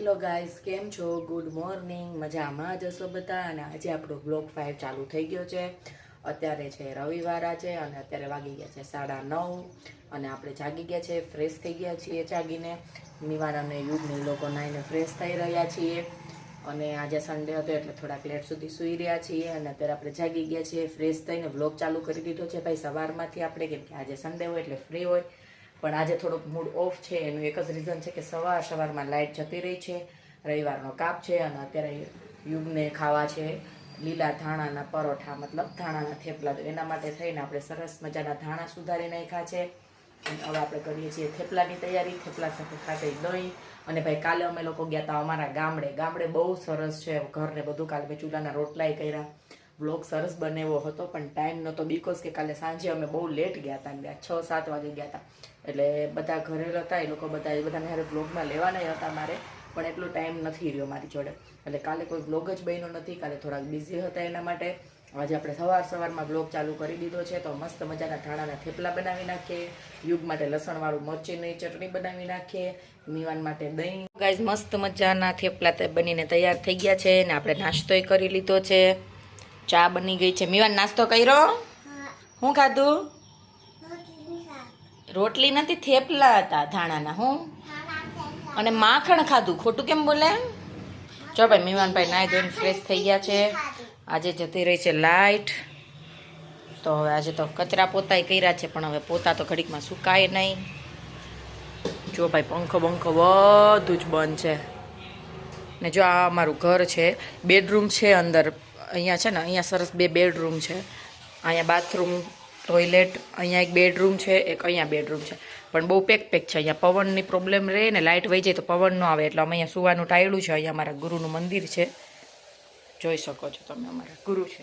Hello guys, કેમ છો? Good morning. મજામાં જ હશો બધા. અને આજે આપણો બ્લોગ 5 ચાલુ થઈ ગયો છે. અત્યારે છે રવિવાર આજે અને અત્યારે વાગી ગયા છે 9:30 અને આપણે જાગી ગયા છે, ફ્રેશ થઈ ગયા છીએ. જાગીને નિવાન અને યુગને લોકો નાઈને ફ્રેશ થઈ રહ્યા છીએ અને આજે સન્ડે હતો એટલે થોડાક લેટ સુધી સૂઈ રહ્યા છીએ અને અત્યારે આપણે જાગી ગયા છીએ, ફ્રેશ થઈને બ્લોગ ચાલુ કરી દીધો છે ભાઈ સવારમાંથી આપણે, કેમ કે આજે સન્ડે હોય એટલે ફ્રી હોય. પણ આજે થોડોક મૂડ ઓફ છે. એનું એક જ રીઝન છે કે સવારમાં લાઇટ જતી રહી છે, રવિવારનો કાપ છે અને અત્યારે યુગને ખાવા છે લીલા ધાણાના પરોઠા, મતલબ ધાણાના થેપલા. તો એના માટે થઈને આપણે સરસ મજાના ધાણા સુધારી નાખ્યા છે અને હવે આપણે કરીએ છીએ થેપલાની તૈયારી. થેપલા સાથે ખાતે દહીં. અને ભાઈ કાલે અમે લોકો ગયા હતા અમારા ગામડે બહુ સરસ છે ઘરને બધું. કાલે મેં ચૂલાના રોટલાય કર્યા, બ્લોગ સરસ બનેવો હતો પણ ટાઈમ નહોતો બીકોઝ કે કાલે સાંજે અમે બહુ લેટ ગયા હતા, 6-7 વાગે ગયા હતા એટલે બધા ઘરે હતા. એ લોકો બધાને હારે બ્લોગમાં લેવાના હતા મારે, પણ એટલો ટાઈમ નથી રહ્યો મારી જોડે, એટલે કાલે કોઈ બ્લોગ જ બન્યો નથી. કાલે થોડાક બિઝી હતા એના માટે આજે આપણે સવારમાં બ્લોગ ચાલુ કરી દીધો છે. તો મસ્ત મજાના ધાણાના થેપલા બનાવી નાખીએ, યુગ માટે લસણવાળું મરચીની ચટણી બનાવી નાખીએ, મીવાન માટે દહીં. ગાઈઝ મસ્ત મજાના થેપલા બનીને તૈયાર થઈ ગયા છે ને આપણે નાસ્તોય કરી લીધો છે, ચા બની ગઈ છે. મીવાન નાસ્તો કર્યો? શું ખાધું? રોટલી નથી, થેપલા હતા ધાણાના. હું અને માખણ ખાધું. ખોટું કેમ બોલે? જો ભાઈ મીવાનભાઈ નાઈ ધોઈને ફ્રેશ થઈ ગયા છે. આજે જતી રહી છે લાઇટ, તો હવે આજે તો કચરા પોતાય કર્યા છે પણ હવે પોતા તો ઘડીકમાં સુકાય નહીં. જો ભાઈ પંખો બંખો બધું જ બંધ છે. ને જો આ અમારું ઘર છે, બેડરૂમ છે અંદર. અહીંયા છે ને, અહીંયા સરસ 2 બેડરૂમ છે. અહીંયા બાથરૂમ, ટોયલેટ, અહીંયા એક બેડરૂમ છે, એક અહીંયા બેડરૂમ છે. પણ બહુ પેક છે. અહીંયા પવનની પ્રોબ્લેમ રહે ને, લાઇટ વહી જાય તો પવન ન આવે એટલે અમે અહીંયા સુવાનું ટાળ્યું છે. અહીંયા અમારા ગુરુનું મંદિર છે, જોઈ શકો છો તમે, અમારા ગુરુ છે.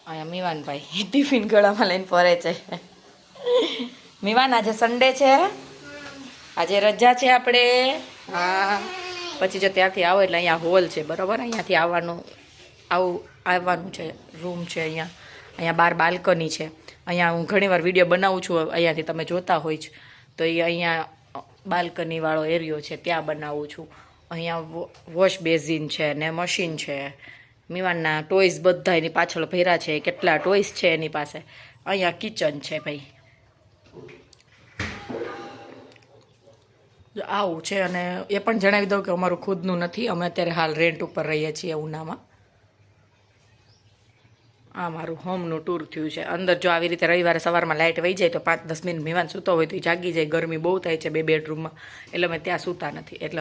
અહીંયા મીવાનભાઈ ટિફિન ગળામાં લઈને ફરે છે. મીવાન આજે સન્ડે છે, આજે રજા છે આપણે. હા, પછી જો ત્યાંથી આવો એટલે અહીંયા હોલ છે બરાબર, અહીંયાથી આવવાનું છે, રૂમ છે અહીંયા બહાર બાલ્કની છે. અહીંયા હું ઘણીવાર વિડીયો બનાવું છું, અહીંયાથી તમે જોતા હોય જ, તો એ અહીંયા બાલ્કનીવાળો એરિયો છે, ત્યાં બનાવું છું. અહીંયા વોશ બેઝિન છે ને મશીન છે. મીવાનના ટોયસ બધા એની પાછળ ભર્યા છે, કેટલા ટોયસ છે એની પાસે. અહીંયા કિચન છે ભાઈ, આવું છે. અને એ પણ જણાવી દઉં કે અમારું ખુદનું નથી, અમે અત્યારે હાલ રેન્ટ ઉપર રહીએ છીએ ઉનામાં. આ મારું હોમનું ટૂર થયું છે. અંદર જો આવી રીતે રવિવારે સવારમાં લાઇટ વહી જાય તો 5-10 મિનિટ મીવાન સૂતો હોય તો એ જાગી જાય. ગરમી બહુ થાય છે 2 બેડરૂમમાં, એટલે અમે ત્યાં સૂતા નથી. એટલે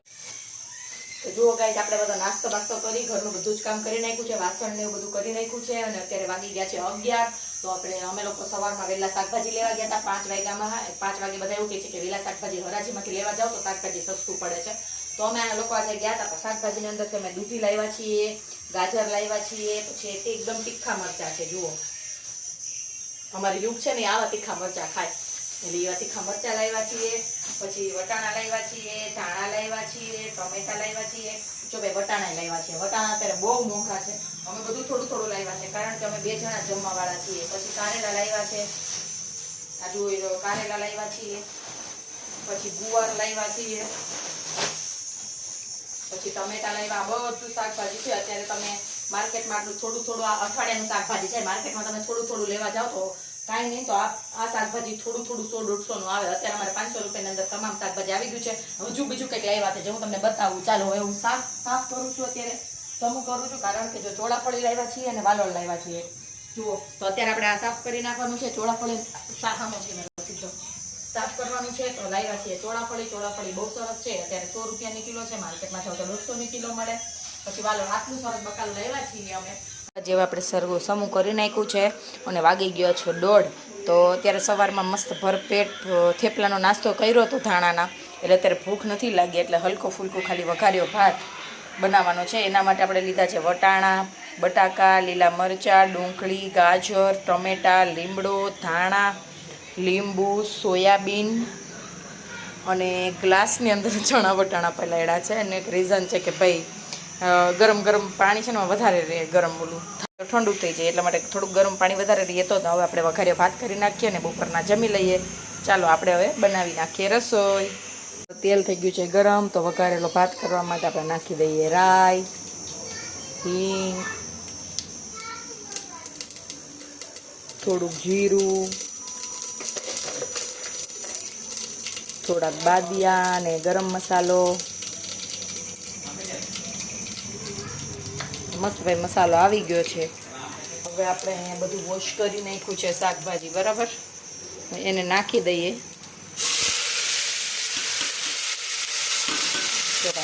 જુઓ ગાઈસ, આપણે બધો નાસ્તો કરી, ઘરનું બધું જ કામ કરી નાખ્યું છે, વાસણ ને એવું બધું કરી નાખ્યું છે અને અત્યારે વાગી ગયા છે 11. તો અમે લોકો સવારમાં વહેલા શાકભાજી લેવા ગયા હતા 5 વાગ્યામાં. 5 વાગે બધા એવું કહે છે કે વહેલા શાકભાજી હરાજીમાંથી લેવા જાઓ તો શાકભાજી સસ્તું પડે છે. તો અમે આ લોકો આજે ગયા હતા. તો શાકભાજીની અંદર અમે દૂધી લાવ્યા છીએ, ગાજર લાવ્યા છીએ, પછી એકદમ તીખા મરચા છે. જુઓ, અમારી યુગ છે ને આવા તીખા મરચા ખાય, એટલે એવા તીખા મરચા લાવ્યા છીએ. પછી વટાણા લાવ્યા છીએ, ધાણા લાવ્યા છીએ, ટમેટા લાવ્યા છીએ. જો ભાઈ વટાણા લાવ્યા છીએ. વટાણા અત્યારે બહુ મોંઘા છે, અમે બધું થોડું લાવ્યા છે કારણ કે અમે 2 જણા જમવાવાળા છીએ. પછી કારેલા લાવ્યા છે, આ જુઓ કારેલા લાવ્યા છીએ. પછી ગુવાર લાવ્યા છીએ, પછી ટમેટા લાવ્યા. બધું શાકભાજી છે. અત્યારે તમે માર્કેટમાં આટલું થોડું આ અઠવાડિયાનું શાકભાજી છે, માર્કેટમાં તમે થોડું લેવા જાઓ તો કાંઈ નહીં, તો આ શાકભાજી થોડું 100-150 નું આવે. અત્યારે અમારે 500 રૂપિયાની અંદર તમામ શાકભાજી આવી ગયું છે. હજુ બીજું કંઈક લાવ્યા છે જે હું તમને બતાવું. ચાલો હવે હું સાફ કરું છું, અત્યારે સમૂહ કરું છું, કારણ કે જો ચોળાફળી લાવ્યા છીએ અને વાલોળ લાવ્યા છીએ. જુઓ, તો અત્યારે આપણે આ સાફ કરી નાખવાનું છે. ચોળાફળી સાફાનો છે, સીધો સાફ કરવાનું છે. તો લાવ્યા છીએ ચોળાફળી બહુ સરસ છે. અત્યારે 100 રૂપિયાની કિલો છે, માર્કેટમાં જાવ તો 150 ની કિલો મળે. પછી વાલોળ આટલું સરસ બકાલું લાવ્યા છીએ અમે. જેવા આપણે સમૂહ કરી નાખ્યું છે અને વાગી ગયો છે 1:30. તો અત્યારે સવારમાં મસ્ત ભરપેટ થેપલાનો નાસ્તો કર્યો હતો ધાણાના, એટલે અત્યારે ભૂખ નથી લાગી, એટલે હલકો ફૂલકો ખાલી વઘાર્યો ભાત બનાવવાનો છે. એના માટે આપણે લીધા છે વટાણા, બટાકા, લીલા મરચાં, ડુંગળી, ગાજર, ટમેટા, લીમડો, ધાણા, લીંબુ, સોયાબીન અને ગ્લાસની અંદર ચણા વટાણા પલાળ્યા છે. અને એક રીઝન છે કે ભાઈ ગરમ પાણી છે ને વધારે રહે, ગરમ ઓલું ઠંડુ થઈ જાય એટલા માટે થોડુંક ગરમ પાણી વધારે રહીએ. તો હવે આપણે વઘાર્યો ભાત કરી નાખીએ ને બપોરના જમી લઈએ. ચાલો આપણે હવે બનાવી નાખીએ રસોઈ. તેલ થઈ ગયું છે ગરમ, તો વઘારેલો ભાત કરવા માટે આપણે નાખી દઈએ રાઈ, હિંગ, થોડુંક જીરું, થોડાક બાદિયા અને ગરમ મસાલો. મસ્ત ભાઈ મસાલો આવી ગયો છે. હવે આપણે અહીંયા બધું વોશ કરી નાખ્યું છે શાકભાજી, બરાબર, એને નાખી દઈએ.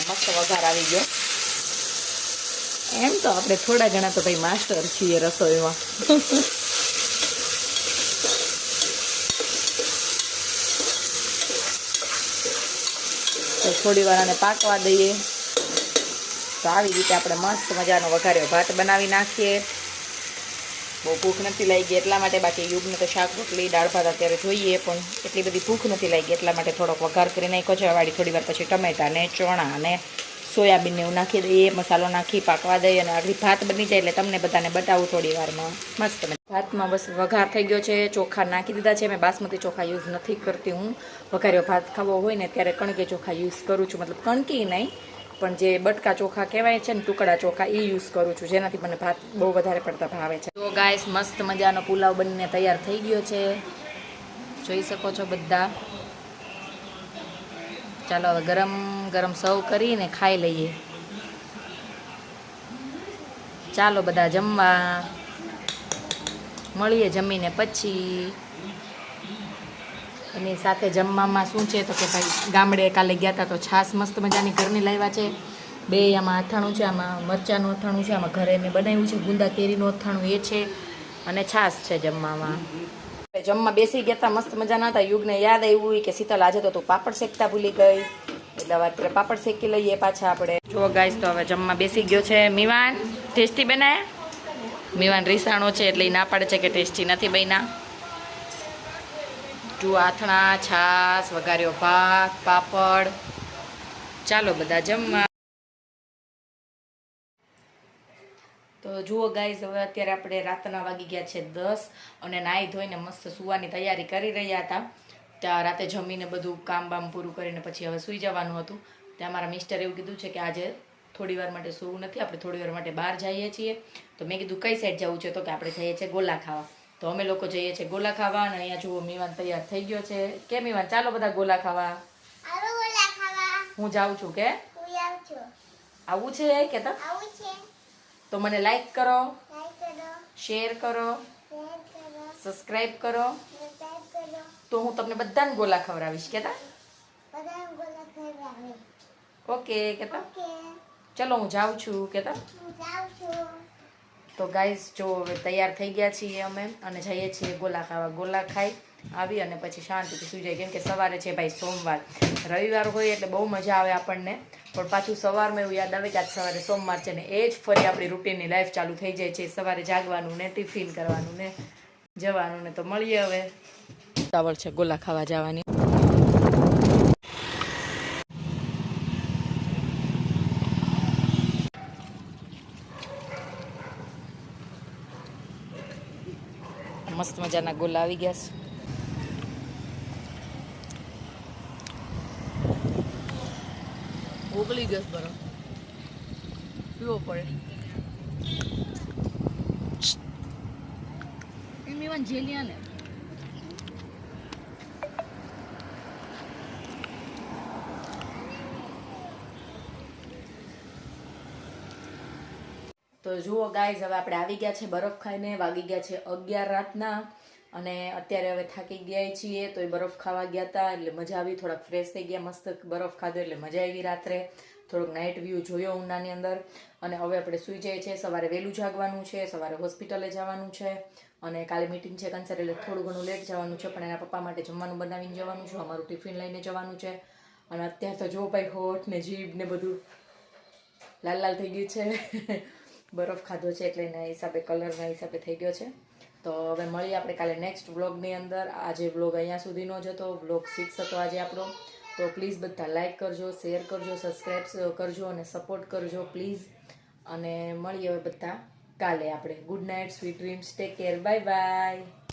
મસ્ત વઘાર આવી ગયો. એમ તો આપણે થોડા ઘણા તો ભાઈ માસ્ટર છીએ રસોઈમાં. તો થોડી વાર આને પાકવા દઈએ. તો આવી રીતે આપણે મસ્ત મજાનો વઘાર્યો ભાત બનાવી નાખીએ. બહુ ભૂખ નથી લાગી એટલા માટે, બાકી યુગને તો શાક રોટલી દાળ ભાત અત્યારે જોઈએ, પણ એટલી બધી ભૂખ નથી લાગી એટલા માટે થોડોક વઘાર કરી નાખ્યો છે. વાળી થોડી વાર પછી ટમેટા ને ચણા અને સોયાબીનને એવું નાખી દઈએ, મસાલો નાખી પાકવા દઈએ, અને આગળ ભાત બની જાય એટલે તમને બધાને બતાવું થોડી વારમાં. મસ્ત ભાતમાં બસ વઘાર થઈ ગયો છે. ચોખા નાખી દીધા છે. મેં બાસમતી ચોખા યુઝ નથી કરતી હું. વઘાર્યો ભાત ખાવો હોય ને ત્યારે કણકી ચોખા યુઝ કરું છું, મતલબ કણકી નહીં પણ જે બટકા ચોખા કહેવાય છે ને, ટુકડા ચોખા, એ યુઝ કરું છું, જેનાથી મને ભાત બહુ વધારે પડતા ભાવે છે. તો ગાઈસ મસ્ત મજાનો પુલાવ બનીને તૈયાર થઈ ગયો છે, જોઈ શકો છો બધા. ચાલો હવે ગરમ ગરમ સર્વ કરીને ખાઈ લઈએ. ચાલો બધા જમવા મળીએ જમીને પછી. એની સાથે જમવામાં શું છે તો કે ભાઈ ગામડે કાલે ગયા હતા તો છાશ મસ્ત મજાની ઘરની લાવ્યા છે. બે આમાં અથાણું છે, આમાં મરચાંનું અથાણું છે, આમાં ઘરે મેં બનાવ્યું છે ગુંદા કેરીનું અથાણું એ છે, અને છાશ છે જમવામાં. જમવા બેસી ગયા હતા, મસ્ત મજાના હતા. યુગને યાદ આવ્યું કે શીતલ આજે તો તું પાપડ શેકતા ભૂલી ગઈ, એટલે હવે અત્યારે પાપડ શેકી લઈએ પાછા આપણે. જો ગાઈસ તો હવે જમવા બેસી ગયો છે. મીવાન ટેસ્ટી બનાય? મીવાન રીસાણો છે એટલે એ ના પાડે છે કે ટેસ્ટી નથી બન્યા. જો આથણા, છાશ, વઘાર્યો ભાત, પાપડ. ચાલો બધા જમવા. તો જુઓ ગાઈઝ, હવે અત્યારે આપણે રાતના વાગી ગયા છે 10 અને નાહી ધોઈને મસ્ત સુવાની તૈયારી કરી રહ્યા હતા. ત્યાં રાતે જમીને બધું કામ બામ પૂરું કરીને પછી હવે સૂઈ જવાનું હતું. ત્યાં મારા મિસ્ટર એવું કીધું છે કે આજે થોડી વાર માટે સૂવું નથી, આપણે થોડી વાર માટે બહાર જઈએ છીએ. તો મેં કીધું કઈ સાઈડ જવું છે, તો કે આપણે જઈએ છીએ ગોલા ખાવા. તો અમે લોકો જઈએ છીએ ગોલા ખાવા. અને અહીંયા જુઓ મીવાન તૈયાર થઈ ગયો છે. કે મીવાન ચાલો બધા ગોલા ખાવા? હું જાઉં છું. કે આવું છે કે તો મને લાઈક કરો, શેર કરો, સબસ્ક્રાઈબ કરો, તો હું તમને બધાને ગોલા ખવડાવીશ. કેતા ઓકે? કેતા ચલો હું જાઉં છું. કેતા તો ગાઈઝ જો હવે તૈયાર થઈ ગયા છીએ અમે અને જઈએ છીએ ગોલા ખાવા. ગોલા ખાઈ આવી અને પછી શાંતિથી સૂઈ જાય, કેમ કે સવારે છે ભાઈ સોમવાર. રવિવાર હોય એટલે બહુ મજા આવે આપણને, પણ પાછું સવારમાં એવું યાદ આવે કે આજ સવારે સોમવાર છે ને એ જ ફરી આપણી રૂટીનની લાઈફ ચાલુ થઈ જાય છે. સવારે જાગવાનું ને ટિફિન કરવાનું ને જવાનું ને. તો મળીએ હવે. ઉતાવળ છે ગોલા ખાવા જવાની. મસ્ત મજાના ગોલા આવી ગયા છે. ઓગળી ગયો બરો પીવો પડે. એમ જેલિયા ને તો જુઓ ગાઈઝ, હવે આપણે આવી ગયા છે બરફ ખાઈને. વાગી ગયા છે 11 રાતના અને અત્યારે હવે થાકી ગયા છીએ. તો એ બરફ ખાવા ગયા હતા એટલે મજા આવી, થોડાક ફ્રેશ થઈ ગયા. મસ્ત બરફ ખાધો એટલે મજા આવી. રાત્રે થોડોક નાઇટ વ્યૂ જોયો ઉનાની અંદર. અને હવે આપણે સૂઈ જઈએ છીએ. સવારે વહેલું જાગવાનું છે, સવારે હોસ્પિટલે જવાનું છે અને કાલે મીટિંગ છે કંસર, એટલે થોડું ઘણું લેટ જવાનું છે. પણ એના પપ્પા માટે જમવાનું બનાવીને જવાનું છે, અમારું ટિફિન લઈને જવાનું છે. અને અત્યારે તો જો ભાઈ હોઠ ને જીભ ને બધું લાલ લાલ થઈ ગયું છે. બરફ ખાધો છે એટલે એના હિસાબે, કલરના હિસાબે થઈ ગયો છે. તો હવે મળીએ આપણે કાલે નેક્સ્ટ વ્લોગની અંદર. આજે વ્લોગ અહીંયા સુધીનો જ હતો, વ્લોગ 6 હતો આજે આપણો. તો પ્લીઝ બધા લાઈક કરજો, શેર કરજો, સબસ્ક્રાઈબ કરજો અને સપોર્ટ કરજો પ્લીઝ. અને મળીએ હવે બધા કાલે આપણે. Good night, sweet dreams, take care, bye bye.